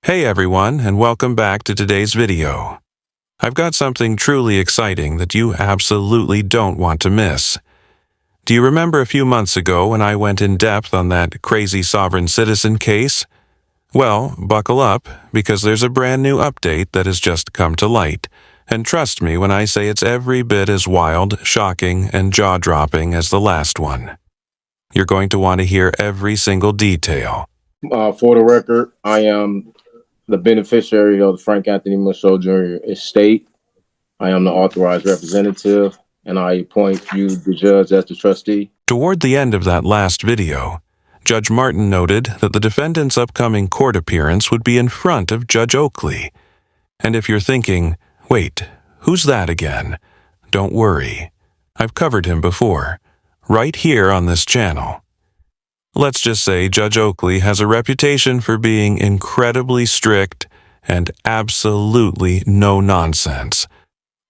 Hey everyone, and welcome back to today's video. I've got something truly exciting that you absolutely don't want to miss. Do you remember a few months ago when I went in depth on that crazy sovereign citizen case? Well, buckle up, because there's a brand new update that has just come to light, and trust me when I say it's every bit as wild, shocking, and jaw-dropping as the last one. You're going to want to hear every single detail. For the record, I am the beneficiary of the Frank Anthony Michaud Jr. estate. I am the authorized representative, and I appoint you, the judge, as the trustee. Toward the end of that last video, Judge Martin noted that the defendant's upcoming court appearance would be in front of Judge Oakley. And if you're thinking, wait, who's that again? Don't worry. I've covered him before, right here on this channel. Let's just say Judge Oakley has a reputation for being incredibly strict and absolutely no nonsense,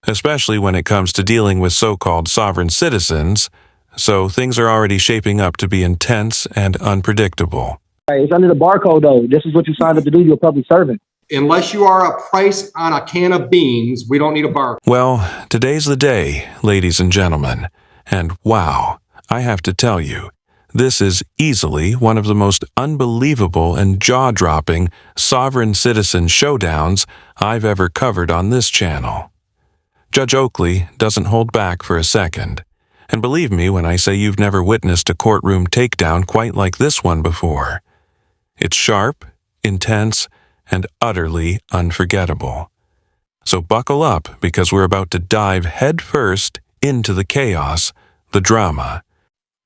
especially when it comes to dealing with so-called sovereign citizens, so things are already shaping up to be intense and unpredictable. It's under the barcode, though. This is what you signed up to do. You're a public servant. Unless you are a price on a can of beans, we don't need a barcode. Well, today's the day, ladies and gentlemen, and wow, I have to tell you, this is easily one of the most unbelievable and jaw-dropping sovereign citizen showdowns I've ever covered on this channel. Judge Oakley doesn't hold back for a second, and believe me when I say you've never witnessed a courtroom takedown quite like this one before. It's sharp, intense, and utterly unforgettable. So buckle up, because we're about to dive headfirst into the chaos, the drama,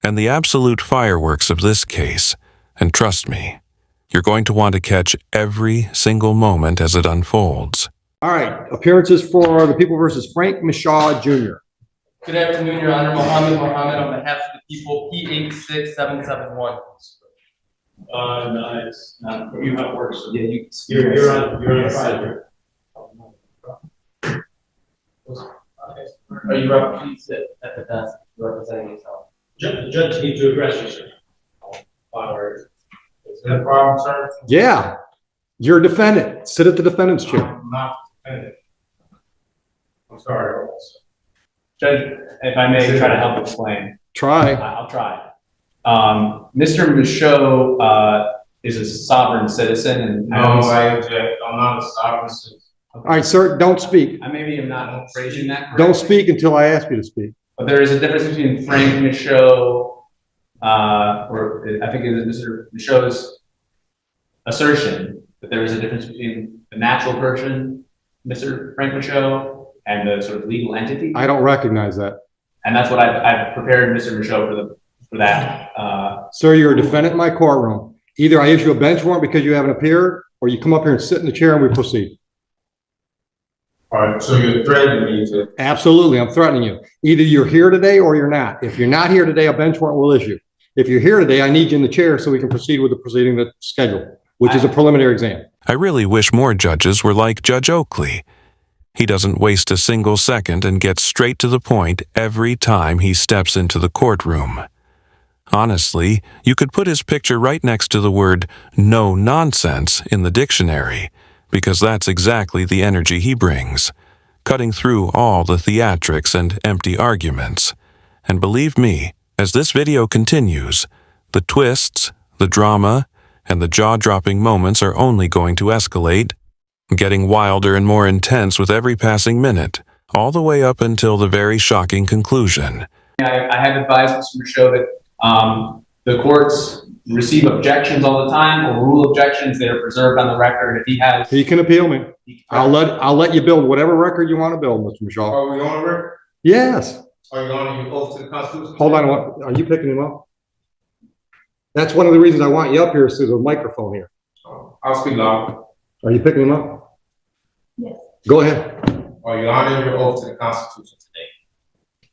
and the absolute fireworks of this case, and trust me, you're going to want to catch every single moment as it unfolds. All right, appearances for the people versus Frank Michaud Jr. Good afternoon, Your Honor. Mohammed on behalf of the people, P86771. Nice. You have work. So Yeah, you're on side. Are you up? Please sit at the desk representing yourself. Judge needs to address you, sir. Is that a problem, sir? Yeah, you're a defendant. Sit at the defendant's chair. I'm not defendant. I'm sorry. Judge, if I may try to help explain. Try. I'll try. Mr. Michaud is a sovereign citizen, and No, I object. I'm not a sovereign citizen. All right, sir, don't speak. I maybe am not phrasing that correctly. Don't speak until I ask you to speak. But there is a difference between Frank Michaud, or I think it is Mr. Michaud's assertion that there is a difference between the natural person, Mr. Frank Michaud, and the sort of legal entity. I don't recognize that. And that's what I've prepared Mr. Michaud for that. Sir, you're a defendant in my courtroom. Either I issue a bench warrant because you haven't appeared, or you come up here and sit in the chair and we proceed. All right, so you're threatening me to. Absolutely, I'm threatening you. Either you're here today or you're not. If you're not here today, a bench warrant will issue. If you're here today, I need you in the chair so we can proceed with the proceeding that's scheduled, which is a preliminary exam. I really wish more judges were like Judge Oakley. He doesn't waste a single second and gets straight to the point every time he steps into the courtroom. Honestly, you could put his picture right next to the word "no nonsense" in the dictionary, because that's exactly the energy he brings, cutting through all the theatrics and empty arguments. And believe me, as this video continues, the twists, the drama, and the jaw-dropping moments are only going to escalate, getting wilder and more intense with every passing minute, all the way up until the very shocking conclusion. I have advised Mr. Michaud that the courts receive objections all the time, or rule objections that are preserved on the record. If he has, He can appeal me. I'll let you build whatever record you want to build, Mr. Michaud. Are we on a record? Yes. Are you on your oath to the Constitution? Hold on. Are you picking him up? That's one of the reasons I want you up here, is there's a microphone here. I'll speak loud. Are you picking him up? Yes. Go ahead. Are you honoring your oath to the Constitution today?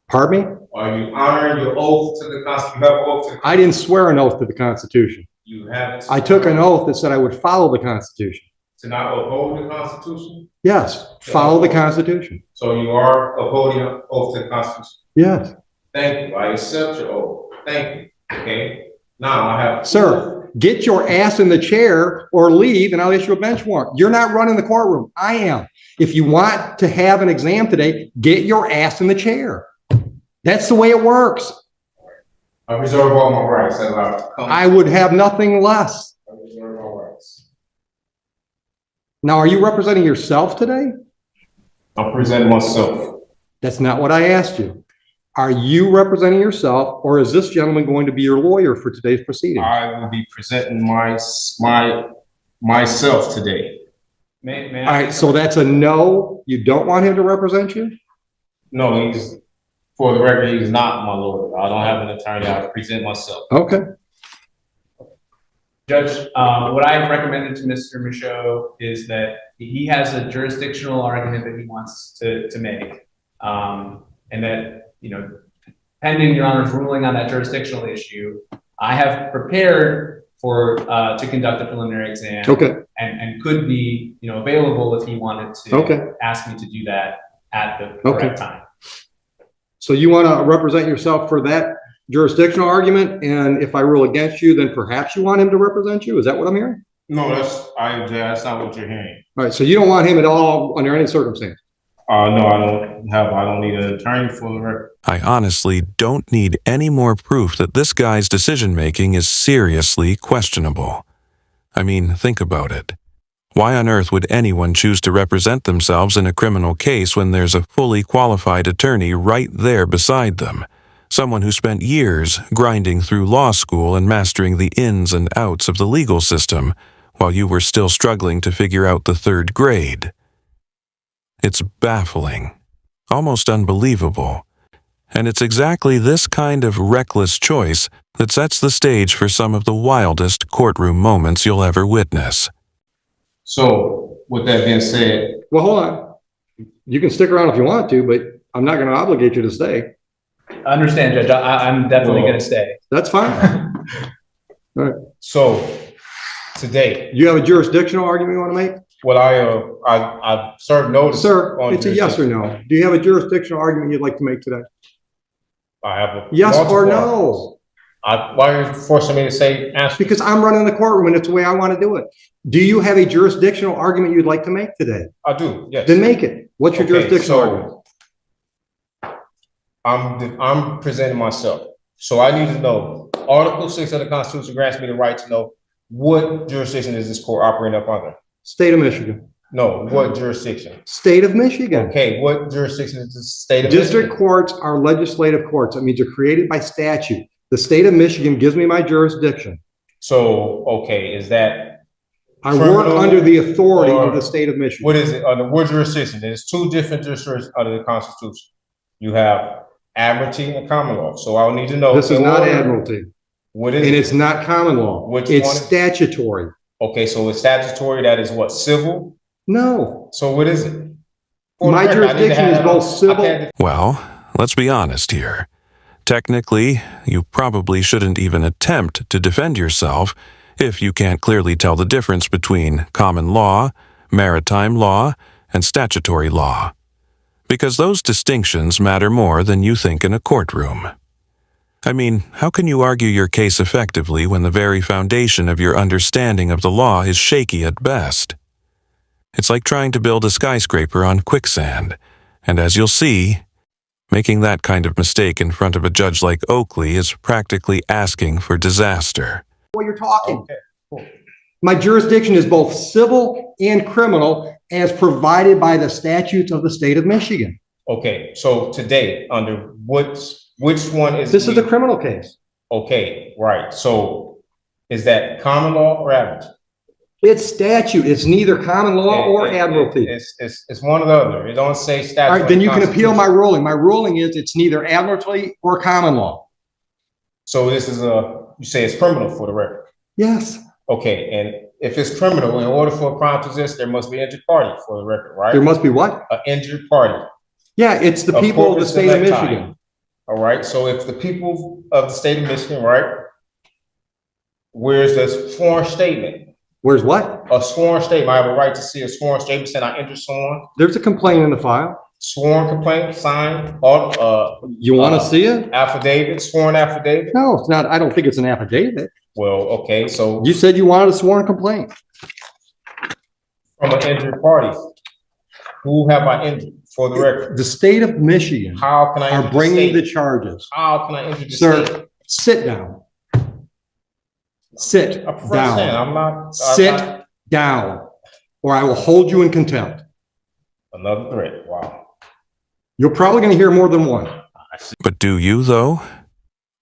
Pardon me? Are you honoring your oath to the Constitution? You have an oath to the I didn't swear an oth to the Constitution. You haven't. I took an oath that said I would follow the Constitution. To not uphold the Constitution? Yes, follow the Constitution. So you are upholding an oath to the Constitution? Yes. Thank you. I accept your oath. Thank you. Okay. Now I have. Sir, Get your ass in the chair or leave and I'll issue a bench warrant. You're not running the courtroom. I am. If you want to have an exam today, get your ass in the chair. That's the way it works. I reserve all my rights. I would have nothing less. I reserve all rights. Now, are you representing yourself today? I'm presenting myself. That's not what I asked you. Are you representing yourself, or is this gentleman going to be your lawyer for today's proceeding? I will be presenting myself today. May All right, so that's a no. You don't want him to represent you? No, for the record, he's not my lawyer. I don't have an attorney. I present myself. Okay. Judge, what I recommended to Mr. Michaud is that he has a jurisdictional argument that he wants to make. And that, pending Your Honor's ruling on that jurisdictional issue, I have prepared to conduct a preliminary exam. Okay. And could be, available if he wanted to ask me to do that at the correct time. So you want to represent yourself for that jurisdictional argument, and if I rule against you, then perhaps you want him to represent you? Is that what I'm hearing? No, that's not what you're hearing. All right, so you don't want him at all under any circumstance? No, I don't need an attorney for the record. I honestly don't need any more proof that this guy's decision-making is seriously questionable. I mean, think about it. Why on earth would anyone choose to represent themselves in a criminal case when there's a fully qualified attorney right there beside them? Someone who spent years grinding through law school and mastering the ins and outs of the legal system while you were still struggling to figure out the third grade. It's baffling, almost unbelievable. And it's exactly this kind of reckless choice that sets the stage for some of the wildest courtroom moments you'll ever witness. So, with that being said, Well, hold on. You can stick around if you want to, but I'm not going to obligate you to stay. I understand, Judge. I'm definitely going to stay. That's fine. All right. so today, You have a jurisdictional argument you want to make? what I've served notice. Sir, on it's a yes or no. Do you have a jurisdictional argument you'd like to make today? I have a Yes or multiple no? why are you forcing me to say answer? Because I'm running the courtroom and it's the way I want to do it. Do you have a jurisdictional argument you'd like to make today? I do, yes. Then make it. What's your Okay, jurisdictional so argument? I'm presenting myself. So I need to know, Article 6 of the Constitution grants me the right to know what jurisdiction is this court operating up under? State of Michigan. No, what jurisdiction? State of Michigan. Okay, what jurisdiction is the state of Michigan? District courts are legislative courts. That means they're created by statute. The state of Michigan gives me my jurisdiction. So, okay, is that, I work Criminal under the authority or- of the state of Michigan. what is it, under what jurisdiction? There's two different jurisdictions under the Constitution. You have admiralty and common law. So I'll need to know. This is not admiralty, What is and it? it's not common law. Which It's one? statutory. Okay, so it's statutory, that is what, civil? No, So what is it? For the my record, I need to jurisdiction have is that both on- I civil. can't- Well, let's be honest here. Technically, you probably shouldn't even attempt to defend yourself if you can't clearly tell the difference between common law, maritime law, and statutory law. Because those distinctions matter more than you think in a courtroom. I mean, how can you argue your case effectively when the very foundation of your understanding of the law is shaky at best? It's like trying to build a skyscraper on quicksand, and as you'll see, making that kind of mistake in front of a judge like Oakley is practically asking for disaster. What you're talking. Okay, cool. My jurisdiction is both civil and criminal as provided by the statutes of the state of Michigan. Okay, so today, under which one is? This is a criminal case. Okay, right, so is that common law or admiralty? It's statute. It's neither common law or admiralty. It's one or the other. It don't say statute. All right, then you can appeal my ruling. My ruling is it's neither admiralty or common law. So this is you say it's criminal for the record. Yes, Okay, and if it's criminal, in order for a crime to exist, there must be an injured party for the record, right? there must be what? An injured party. Yeah, it's the A people of the corpus state of delicti. Michigan. All right, so if the people of the state of Michigan, right? Where's the sworn statement? Where's what? A sworn statement. I have a right to see a sworn statement saying I injured someone. There's a complaint in the file. Sworn complaint, signed, You want to see it? affidavit, sworn affidavit. No, it's not. I don't think it's an affidavit. Well, okay, so You said you wanted a sworn complaint. from an injured party, who have I injured for the record? The state of Michigan How can I are injure the bringing the state? charges. How can I injure the state? Sir, sit down. Sit I prefer to stand. down. I'm not. Sit down, or I will hold you in contempt. Another threat. Wow. You're probably going to hear more than one. But do you, though?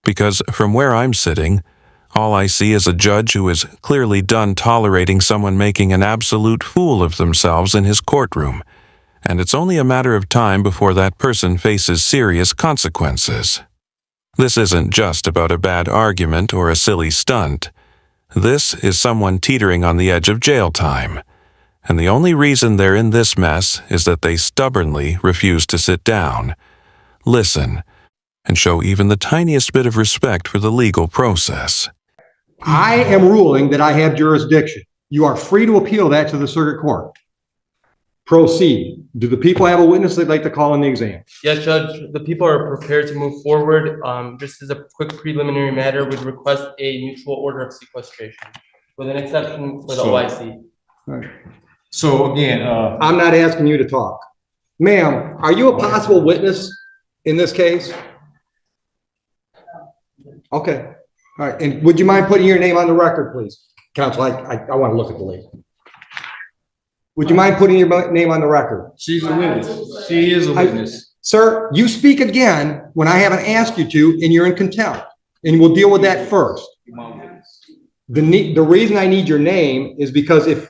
Because from where I'm sitting, all I see is a judge who is clearly done tolerating someone making an absolute fool of themselves in his courtroom, and it's only a matter of time before that person faces serious consequences. This isn't just about a bad argument or a silly stunt. This is someone teetering on the edge of jail time, and the only reason they're in this mess is that they stubbornly refuse to sit down, listen, and show even the tiniest bit of respect for the legal process. I am ruling that I have jurisdiction. You are free to appeal that to the circuit court. Proceed. Do the people have a witness they'd like to call in the exam? Yes, Judge, the people are prepared to move forward. Just as a quick preliminary matter, we'd request a mutual order of sequestration with an exception for the OIC. So again, I'm not asking you to talk. Ma'am, are you a possible witness in this case? Okay. All right. And would you mind putting your name on the record, please? Counsel, I want to look at the lady. Would you mind putting your name on the record? she's a witness. She is a witness. Sir, you speak again when I haven't asked you to, and you're in contempt. And we'll deal with that first. The reason I need your name is because if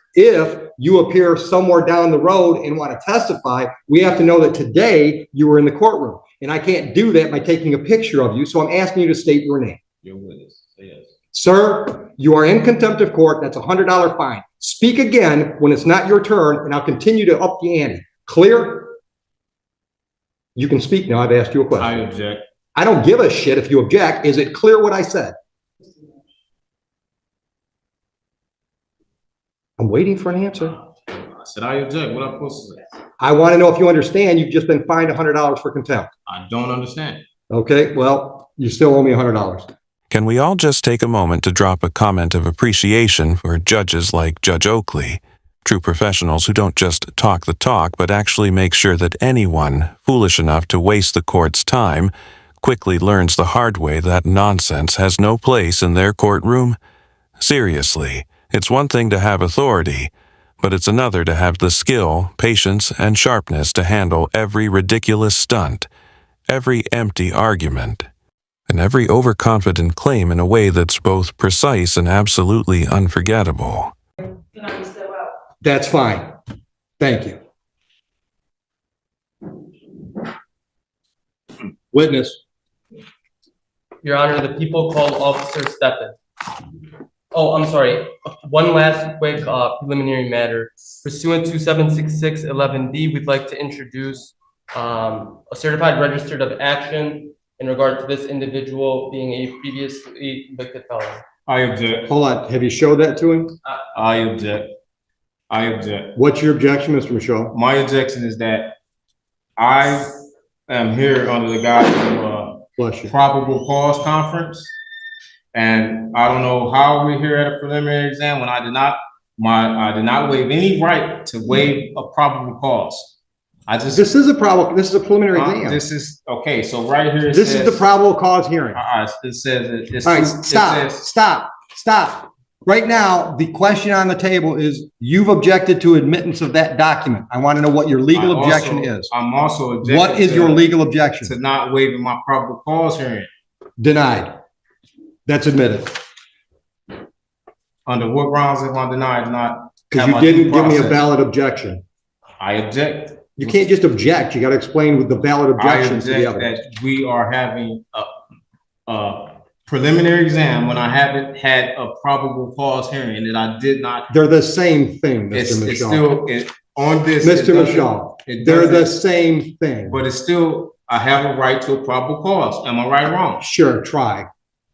you appear somewhere down the road and want to testify, we have to know that today you were in the courtroom. And I can't do that by taking a picture of you. So I'm asking you to state your name. Your witness. Yes. Sir, you are in contempt of court. That's a $100 fine. Speak again when it's not your turn, and I'll continue to up the ante. Clear? You can speak now. I've asked you a question. I object. I don't give a shit if you object. Is it clear what I said? I'm waiting for an answer. I said I object. What am I supposed to say? I want to know if you understand you've just been fined $100 for contempt. I don't understand. Okay, well, you still owe me $100. Can we all just take a moment to drop a comment of appreciation for judges like Judge Oakley, true professionals who don't just talk the talk but actually make sure that anyone foolish enough to waste the court's time quickly learns the hard way that nonsense has no place in their courtroom? Seriously, it's one thing to have authority, but it's another to have the skill, patience, and sharpness to handle every ridiculous stunt, every empty argument, and every overconfident claim in a way that's both precise and absolutely unforgettable. That's fine. Thank you. Witness. Your Honor, the people call Officer Steppen. Oh, I'm sorry. One last quick preliminary matter. Pursuant to 76611D, we'd like to introduce a certified registered of action in regard to this individual being a previously convicted felon. I object. Hold on. Have you showed that to him? I object. I object. What's your objection, Mr. Michaud? My objection is that I am here under the guise of Bless you. probable cause conference. And I don't know how we're here at a preliminary exam when I did not waive any right to waive a probable cause. This is a preliminary exam. This is, okay, so right here. This is the probable cause hearing. It says. All right, stop. Right now, the question on the table is, you've objected to admittance of that document. I want to know what your legal objection is. I'm also objecting. What is your legal objection? To not waiving my probable cause hearing. Denied. That's admitted. Under what grounds am I denied? Not because you didn't give me a valid objection. I object. You can't just object. You got to explain with the valid objections to the evidence. That we are having a preliminary exam when I haven't had a probable cause hearing that I did not. They're the same thing, Mr. Michaud. On this, Mr. Michaud, they're the same thing. But it's still, I have a right to a probable cause. Am I right or wrong? Sure, try.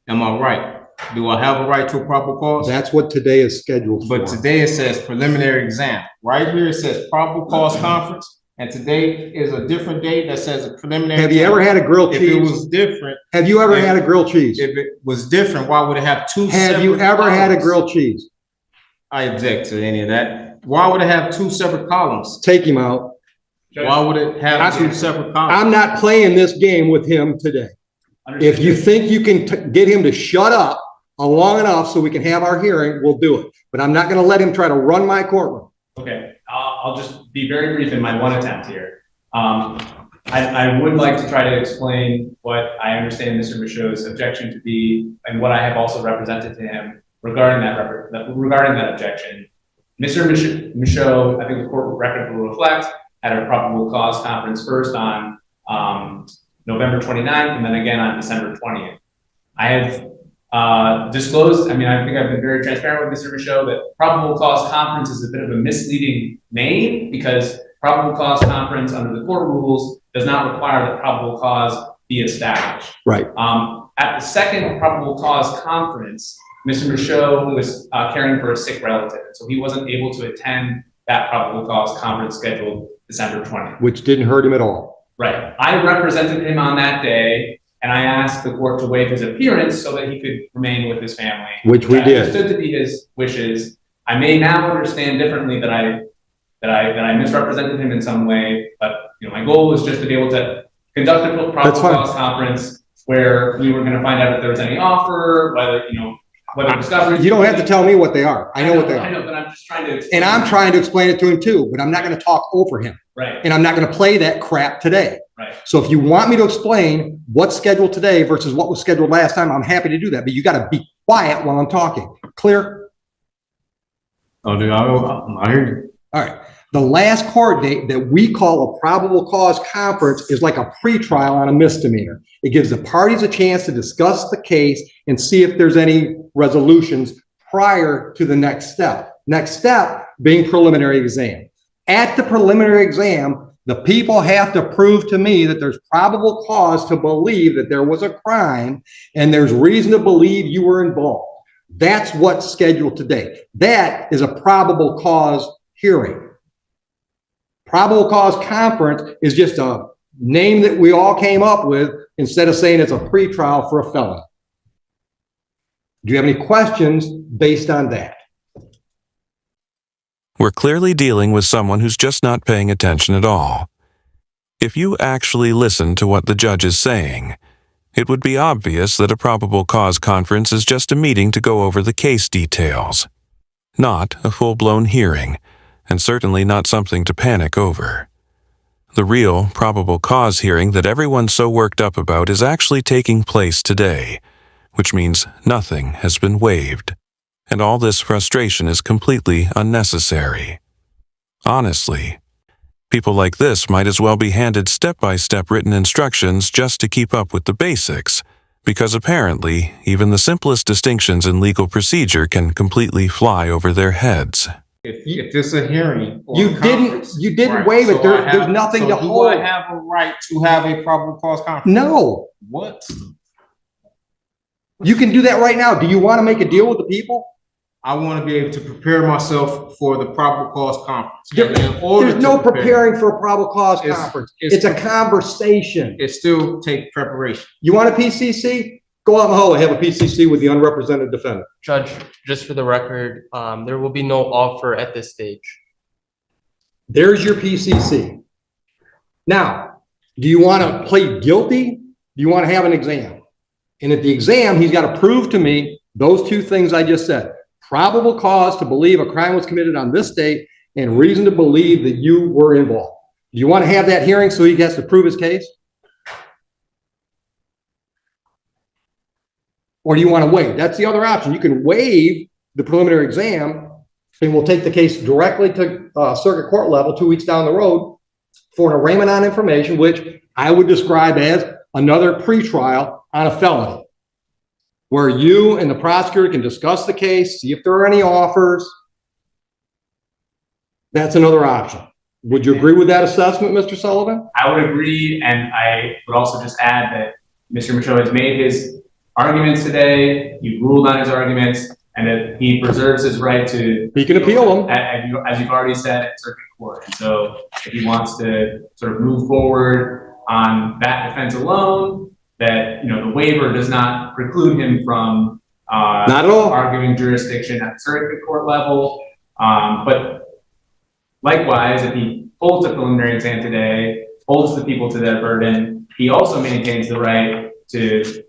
Am I right? Do I have a right to a probable cause? That's what today is scheduled for. But today it says preliminary exam. Right here it says probable cause conference. and today is a different date that says a preliminary. Have you ever had a grilled If cheese? it was different. Have you ever had a grilled cheese? If it was different, why would it have two Have you separate ever had a columns? grilled cheese? I object to any of that. Why would it have two separate columns? Take him out. Why would it have two separate columns? I'm not playing this game with him today. If you think you can get him to shut up long enough so we can have our hearing, we'll do it. But I'm not going to let him try to run my courtroom. Okay, I'll just be very brief in my one attempt here. I would like to try to explain what I understand Mr. Michaud's objection to be, and what I have also represented to him regarding that objection. Mr. Michaud, I think the court record will reflect, had a probable cause conference first on November 29th, and then again on December 20th. I have disclosed, I mean, I think I've been very transparent with Mr. Michaud that probable cause conference is a bit of a misleading name, because probable cause conference under the court rules does not require that probable cause be established. Right. At the second probable cause conference, Mr. Michaud was caring for a sick relative, so he wasn't able to attend that probable cause conference scheduled December 20th. Which didn't hurt him at all. Right. I represented him on that day, and I asked the court to waive his appearance so that he could remain with his family. Which we did. Understood to be his wishes. I may now understand differently that I misrepresented him in some way, but my goal was just to be able to conduct a probable cause conference where we were going to find out if there was any offer, whether discovery. You don't have to tell me what they are. I know what they are. I know, but I'm just trying to explain. And I'm trying to explain it to him too, but I'm not going to talk over him. Right. And I'm not going to play that crap today. Right. So if you want me to explain what's scheduled today versus what was scheduled last time, I'm happy to do that. But you got to be quiet while I'm talking. Clear? Oh, dude, I hear you. All right. The last court date that we call a probable cause conference is like a pretrial on a misdemeanor. It gives the parties a chance to discuss the case and see if there's any resolutions prior to the next step. Next step being preliminary exam. At the preliminary exam, the people have to prove to me that there's probable cause to believe that there was a crime and there's reason to believe you were involved. That's what's scheduled today. That is a probable cause hearing. Probable cause conference is just a name that we all came up with instead of saying it's a pretrial for a felony. Do you have any questions based on that? We're clearly dealing with someone who's just not paying attention at all. If you actually listen to what the judge is saying, it would be obvious that a probable cause conference is just a meeting to go over the case details, not a full-blown hearing, and certainly not something to panic over. The real probable cause hearing that everyone's so worked up about is actually taking place today, which means nothing has been waived, and all this frustration is completely unnecessary. Honestly, people like this might as well be handed step-by-step written instructions just to keep up with the basics, because apparently even the simplest distinctions in legal procedure can completely fly over their heads. If this is a hearing, or You didn't right, waive it. so There's nothing to hold. Do I have a right to have a probable cause conference? No. What? You can do that right now. Do you want to make a deal with the people? I want to be able to prepare myself for the probable cause conference. There's no preparing for a probable cause conference. It's a conversation. It still takes preparation. You want a PCC? Go out in the hallway, have a PCC with the unrepresented defendant. Judge, just for the record, there will be no offer at this stage. There's your PCC. Now, do you want to plead guilty? Do you want to have an exam? And at the exam, he's got to prove to me those two things I just said. Probable cause to believe a crime was committed on this date and reason to believe that you were involved. Do you want to have that hearing so he has to prove his case? Or do you want to waive? That's the other option. You can waive the preliminary exam and we'll take the case directly to circuit court level 2 weeks down the road for an arraignment on information, which I would describe as another pretrial on a felony, where you and the prosecutor can discuss the case, see if there are any offers. That's another option. Would you agree with that assessment, Mr. Sullivan? I would agree, and I would also just add that Mr. Michaud has made his arguments today. You ruled on his arguments, and that he preserves his right to. He can appeal them. As you've already said, at circuit court. And so if he wants to sort of move forward on that defense alone, that, the waiver does not preclude him from Not at all. arguing jurisdiction at the circuit court level. But likewise, if he holds a preliminary exam today, holds the people to that burden, he also maintains the right to,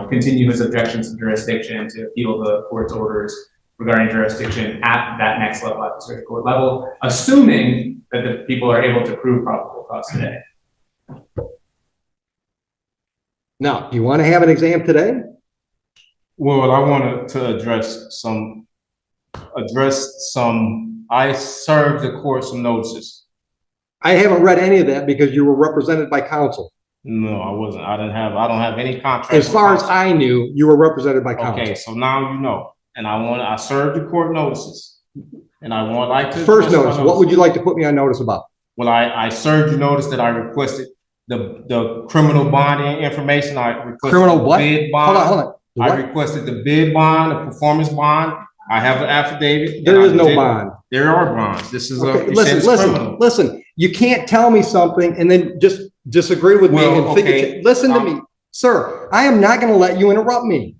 continue his objections to jurisdiction, to appeal the court's orders regarding jurisdiction at that next level, at the circuit court level, assuming that the people are able to prove probable cause today. Now, do you want to have an exam today? Well, I wanted to address some, I served the court some notices. I haven't read any of that because you were represented by counsel. No, I wasn't. I don't have any contract. As far as I knew, you were represented by counsel. Okay, so now you know. And I served the court notices. And I would like to. First notice, what would you like to put me on notice about? Well, I served you notice that I requested the criminal bonding information. I requested Criminal what? bid bond. Hold on. I requested the bid bond, the performance bond. I have an affidavit. There is no bond. There are bonds. This is Okay, criminal. listen. You can't tell me something and then just disagree with me and think. Listen to me, sir. I am not going to let you interrupt me.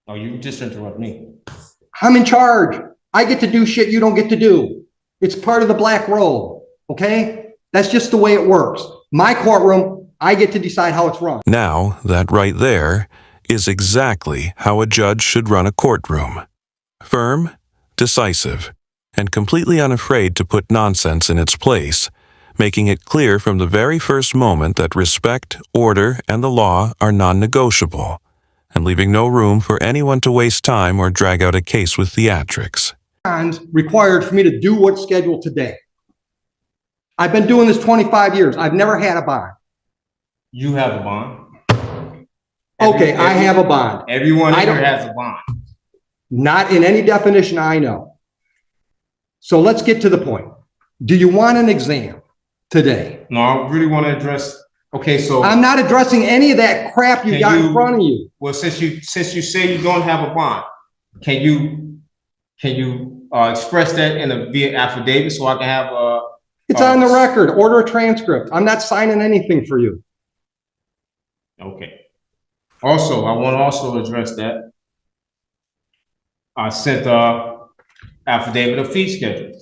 No, you just interrupt me. I'm in charge. I get to do shit you don't get to do. It's part of the black robe. Okay, that's just the way it works. My courtroom, I get to decide how it's run. Now, that right there is exactly how a judge should run a courtroom. Firm, decisive, and completely unafraid to put nonsense in its place, making it clear from the very first moment that respect, order, and the law are non-negotiable, and leaving no room for anyone to waste time or drag out a case with theatrics. Required for me to do what's scheduled today. I've been doing this 25 years. I've never had a bond. You have a bond. Okay, I have a bond. Everyone here has a bond. Not in any definition I know. So let's get to the point. Do you want an exam today? No, I really want to address. Okay, so I'm not addressing any of that crap you got in front of you. Well, since you say you don't have a bond, can you express that in a via affidavit so I can have a? It's on the record. Order a transcript. I'm not signing anything for you. Okay. Also, I want to also address that. I sent a affidavit of fee schedule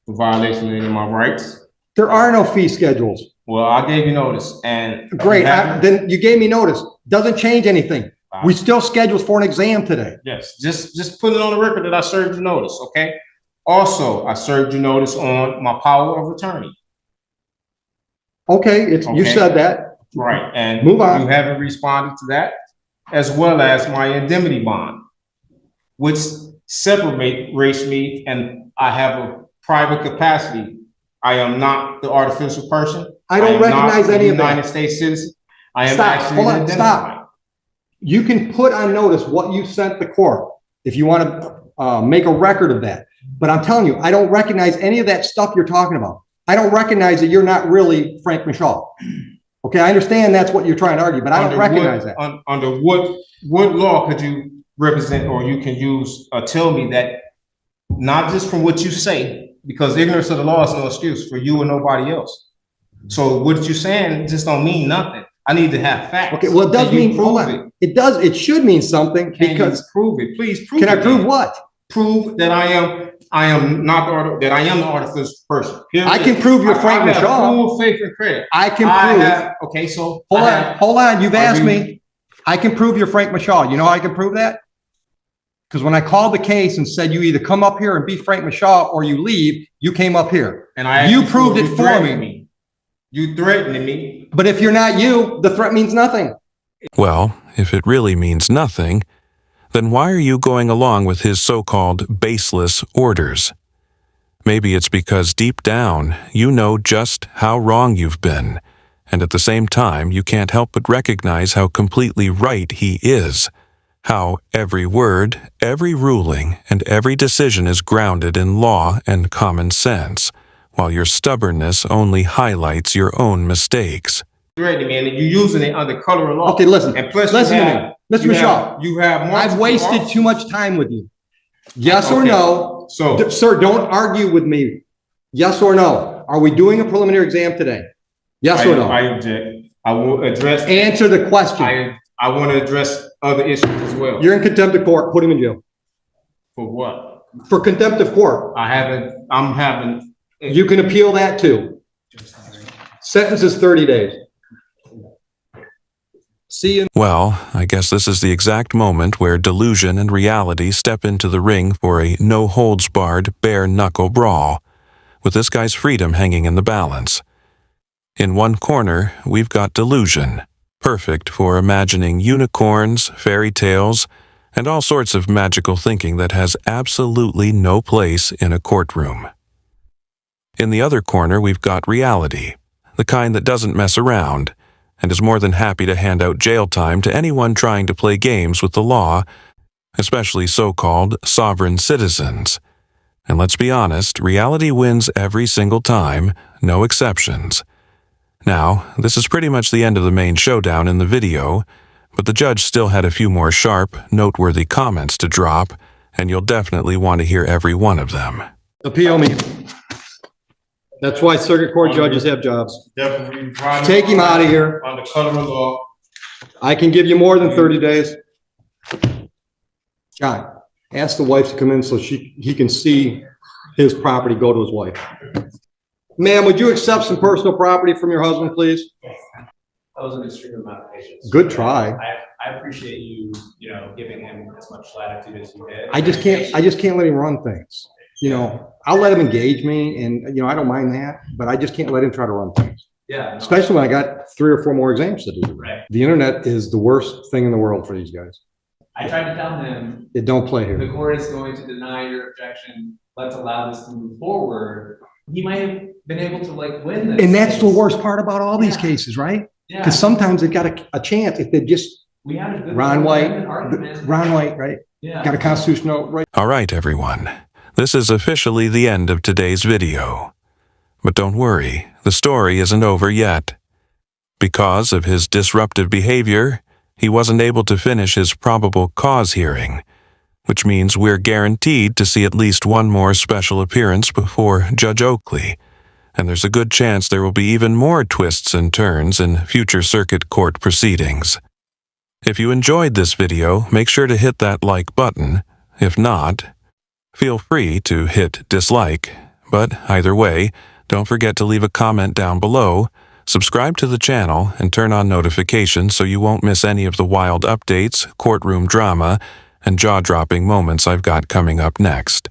for violation of any of my rights. There are no fee schedules. Well, I gave you notice, and great. Then you gave me notice. Doesn't change anything. We still scheduled for an exam today. Yes, just put it on the record that I served you notice. Okay. Also, I served you notice on my power of attorney. Okay, you said that. Right, and move on. You haven't responded to that, as well as my indemnity bond, which separates me, and I have a private capacity. I am not the artificial person. I don't recognize any of that. United States citizen. I am actually identified. Stop. You can put on notice what you sent the court if you want to make a record of that. But I'm telling you, I don't recognize any of that stuff you're talking about. I don't recognize that you're not really Frank Michaud. Okay, I understand that's what you're trying to argue, but I don't recognize that. Under what law could you represent, or you can use, tell me that, not just from what you say, because ignorance of the law is no excuse for you and nobody else. So what you're saying just don't mean nothing. I need to have facts. Okay, well, it does mean, hold on. It does, it should mean something because. Prove it, please prove it. Can I prove what? Prove that I am not that I am the artificial person. I can prove you're Frank Michaud. I have full faith and credit. I can prove. Okay, so hold on. You've asked me. I can prove you're Frank Michaud. You know how I can prove that? Because when I called the case and said you either come up here and be Frank Michaud or you leave, you came up here. And you proved it for me. You threatened me. But if you're not you, the threat means nothing. Well, if it really means nothing, then why are you going along with his so-called baseless orders? Maybe it's because deep down you know just how wrong you've been, and at the same time you can't help but recognize how completely right he is, how every word, every ruling, and every decision is grounded in law and common sense, while your stubbornness only highlights your own mistakes. Threatening me, and you're using it under color of law. Okay, listen. And plus listen to me. Mr. Michaud, You have multiple I've wasted officers. too much time with you. Yes or Okay. no? So, Sir, don't argue with me. Yes or no? Are we doing a preliminary exam today? Yes or I no? object. I will address. Answer the question. I want to address other issues as well. You're in contempt of court. Put him in jail. For what? For contempt of court. I'm having. You can appeal that too. Sentence is 30 days. See you. Well, I guess this is the exact moment where delusion and reality step into the ring for a no-holds-barred, bare-knuckle brawl, with this guy's freedom hanging in the balance. In one corner, we've got delusion, perfect for imagining unicorns, fairy tales, and all sorts of magical thinking that has absolutely no place in a courtroom. In the other corner, we've got reality, the kind that doesn't mess around, and is more than happy to hand out jail time to anyone trying to play games with the law, especially so-called sovereign citizens. And let's be honest, reality wins every single time, no exceptions. Now, this is pretty much the end of the main showdown in the video, but the judge still had a few more sharp, noteworthy comments to drop, and you'll definitely want to hear every one of them. Appeal me. That's why circuit court judges have jobs. Definitely. Take him out of here. On the color of law. I can give you more than 30 days. John, ask the wife to come in so he can see his property go to his wife. Ma'am, would you accept some personal property from your husband, please? That was an extreme amount of patience. Good try. I appreciate you, giving him as much latitude as you did. I just can't let him run things. I'll let him engage me and, I don't mind that, but I just can't let him try to run things. Yeah. No. Especially when I got 3 or 4 more exams to do. Right. The internet is the worst thing in the world for these guys. I tried to tell him, It don't play the here. court is going to deny your objection. Let's allow this to move forward. He might have been able to win this. And that's the case. worst part about all these Yeah. cases, right? Yeah. Because sometimes they've got a chance if they just, We had a good Ron White, argument. right? Yeah. Got a constitutional right. All right, everyone. This is officially the end of today's video. But don't worry, the story isn't over yet. Because of his disruptive behavior, he wasn't able to finish his probable cause hearing, which means we're guaranteed to see at least one more special appearance before Judge Oakley, and there's a good chance there will be even more twists and turns in future circuit court proceedings. If you enjoyed this video, make sure to hit that like button. If not, feel free to hit dislike. But either way, don't forget to leave a comment down below, subscribe to the channel, and turn on notifications so you won't miss any of the wild updates, courtroom drama, and jaw-dropping moments I've got coming up next.